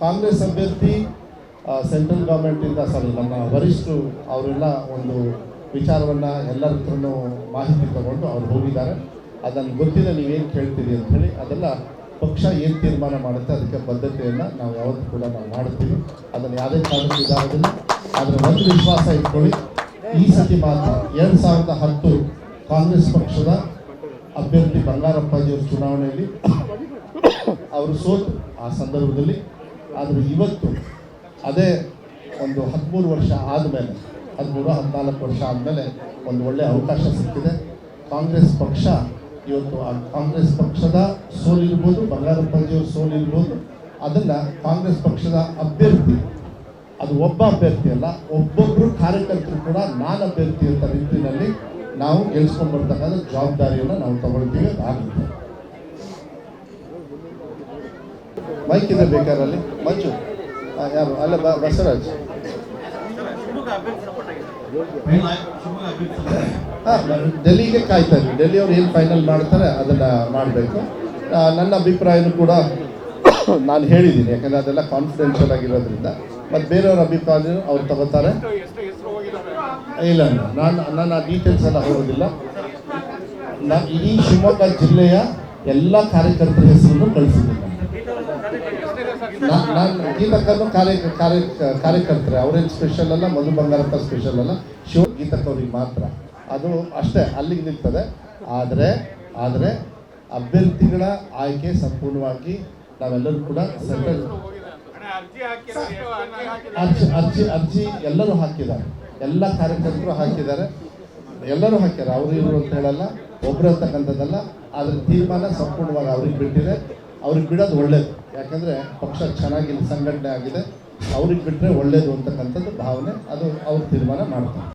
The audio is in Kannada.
ಕಾಂಗ್ರೆಸ್ ಅಭ್ಯರ್ಥಿ ಸೆಂಟ್ರಲ್ ಗೌರ್ಮೆಂಟಿಂದ ನಮ್ಮ ವರಿಷ್ಠರು ಅವರೆಲ್ಲ ಒಂದು ವಿಚಾರವನ್ನು ಎಲ್ಲರ ಹತ್ರನೂ ಮಾಹಿತಿ ತಗೊಂಡು ಅವ್ರು ಹೋಗಿದ್ದಾರೆ. ಅದನ್ನು ಗೊತ್ತಿದೆ ನೀವೇನು ಕೇಳ್ತೀರಿ ಅಂಥೇಳಿ. ಅದೆಲ್ಲ ಪಕ್ಷ ಏನು ತೀರ್ಮಾನ ಮಾಡುತ್ತೆ ಅದಕ್ಕೆ ಬದ್ಧತೆಯನ್ನು ನಾವು ಯಾವತ್ತೂ ಕೂಡ ನಾವು ಮಾಡ್ತೀವಿ. ಅದನ್ನು ಯಾವುದೇ ಕಾರಣಕ್ಕೂ ಇದಾಗೋದಿಲ್ಲ. ಆದರೆ ಒಂದು ವಿಶ್ವಾಸ ಇಟ್ಕೊಳ್ಳಿ, ಈ ಸತಿ ಮಾತ್ರ 2010 ಕಾಂಗ್ರೆಸ್ ಪಕ್ಷದ ಅಭ್ಯರ್ಥಿ ಬಂಗಾರಪ್ಪಾಜಿಯವ್ರ ಚುನಾವಣೆಯಲ್ಲಿ ಅವರು ಸೋತು ಆ ಸಂದರ್ಭದಲ್ಲಿ. ಆದರೆ ಇವತ್ತು ಅದೇ ಒಂದು 13 ವರ್ಷ ಆದಮೇಲೆ 13-14 ವರ್ಷ ಆದಮೇಲೆ ಒಂದು ಒಳ್ಳೆಯ ಅವಕಾಶ ಸಿಕ್ಕಿದೆ. ಕಾಂಗ್ರೆಸ್ ಪಕ್ಷ ಇವತ್ತು ಕಾಂಗ್ರೆಸ್ ಪಕ್ಷದ ಸೋಲಿರ್ಬೋದು, ಬಂಗಾರಪ್ಪಾಜಿಯವ್ರ ಸೋಲಿರ್ಬೋದು, ಅದನ್ನು ಕಾಂಗ್ರೆಸ್ ಪಕ್ಷದ ಅಭ್ಯರ್ಥಿ, ಅದು ಒಬ್ಬ ಅಭ್ಯರ್ಥಿ ಅಲ್ಲ, ಒಬ್ಬೊಬ್ಬರು ಕಾರ್ಯಕರ್ತರು ಕೂಡ ನಾನು ಅಭ್ಯರ್ಥಿ ಅಂತ ರೀತಿಯಲ್ಲಿ ನಾವು ಗೆಲ್ಸ್ಕೊಂಡ್ಬರ್ತಕ್ಕಂಥ ಜವಾಬ್ದಾರಿಯನ್ನು ನಾವು ತಗೊಳ್ತೀವಿ. ಆಗುತ್ತೆ. ಮೈಕ್ ಇದೆ ಬೇಕಾರಲ್ಲಿ. ಮಂಜು ಯಾರು ಅಲ್ಲ, ಬಸವರಾಜ್. ಡೆಲ್ಲಿಗೆ ಕಾಯ್ತಾ ಇದ್ವಿ. ಡೆಲ್ಲಿ ಅವ್ರು ಏನು ಫೈನಲ್ ಮಾಡ್ತಾರೆ ಅದನ್ನು ಮಾಡಬೇಕು. ನನ್ನ ಅಭಿಪ್ರಾಯನೂ ಕೂಡ ನಾನು ಹೇಳಿದ್ದೀನಿ, ಯಾಕಂದರೆ ಅದೆಲ್ಲ ಕಾನ್ಫಿಡೆನ್ಷಿಯಲ್ ಆಗಿರೋದ್ರಿಂದ. ಮತ್ತು ಬೇರೆಯವ್ರ ಅಭಿಪ್ರಾಯ ಅವ್ರು ತಗೋತಾರೆ. ಇಲ್ಲ, ನಾನು ಆ ಡೀಟೇಲ್ಸ್ ಎಲ್ಲ ಹೋಗೋದಿಲ್ಲ. ನಾನು ಇಡೀ ಶಿವಮೊಗ್ಗ ಜಿಲ್ಲೆಯ ಎಲ್ಲ ಕಾರ್ಯಕರ್ತರ ಹೆಸರನ್ನು ಕಳಿಸಿದ್ದೀನಿ. ನಾನು ಗೀತಕ್ಕನ್ನು ಕಾರ್ಯಕರ್ತರೆ, ಅವರೇನು ಸ್ಪೆಷಲ್ ಅಲ್ಲ, ಮಧು ಬಂಗಾರಪ್ಪ ಸ್ಪೆಷಲ್ ಅಲ್ಲ, ಗೀತಕ್ಕವ್ರಿಗೆ ಮಾತ್ರ. ಅದು ಅಷ್ಟೇ, ಅಲ್ಲಿಗೆ ನಿಲ್ತದೆ. ಆದರೆ ಅಭ್ಯರ್ಥಿಗಳ ಆಯ್ಕೆ ಸಂಪೂರ್ಣವಾಗಿ ನಾವೆಲ್ಲರೂ ಕೂಡ ಸೆಂಟ್ರಲ್ ಅರ್ಜಿ ಎಲ್ಲರೂ ಹಾಕಿದ್ದಾರೆ, ಎಲ್ಲ ಕಾರ್ಯಕರ್ತರು ಹಾಕಿದ್ದಾರೆ, ಎಲ್ಲರೂ ಹಾಕ್ಯಾರ. ಅವರು ಇವರು ಅಂತ ಹೇಳಲ್ಲ, ಒಬ್ಬರು ಅಂತಕ್ಕಂಥದ್ದಲ್ಲ. ಆದರೆ ತೀರ್ಮಾನ ಸಂಪೂರ್ಣವಾಗಿ ಅವ್ರಿಗೆ ಬಿಟ್ಟಿದೆ. ಅವ್ರಿಗೆ ಬಿಡೋದು ಒಳ್ಳೇದು, ಯಾಕಂದರೆ ಪಕ್ಷ ಚೆನ್ನಾಗಿ ಸಂಘಟನೆ ಆಗಿದೆ. ಅವ್ರಿಗೆ ಬಿಟ್ಟರೆ ಒಳ್ಳೇದು ಅಂತಕ್ಕಂಥದ್ದು ಭಾವನೆ. ಅದು ಅವ್ರು ತೀರ್ಮಾನ ಮಾಡ್ತಾರೆ.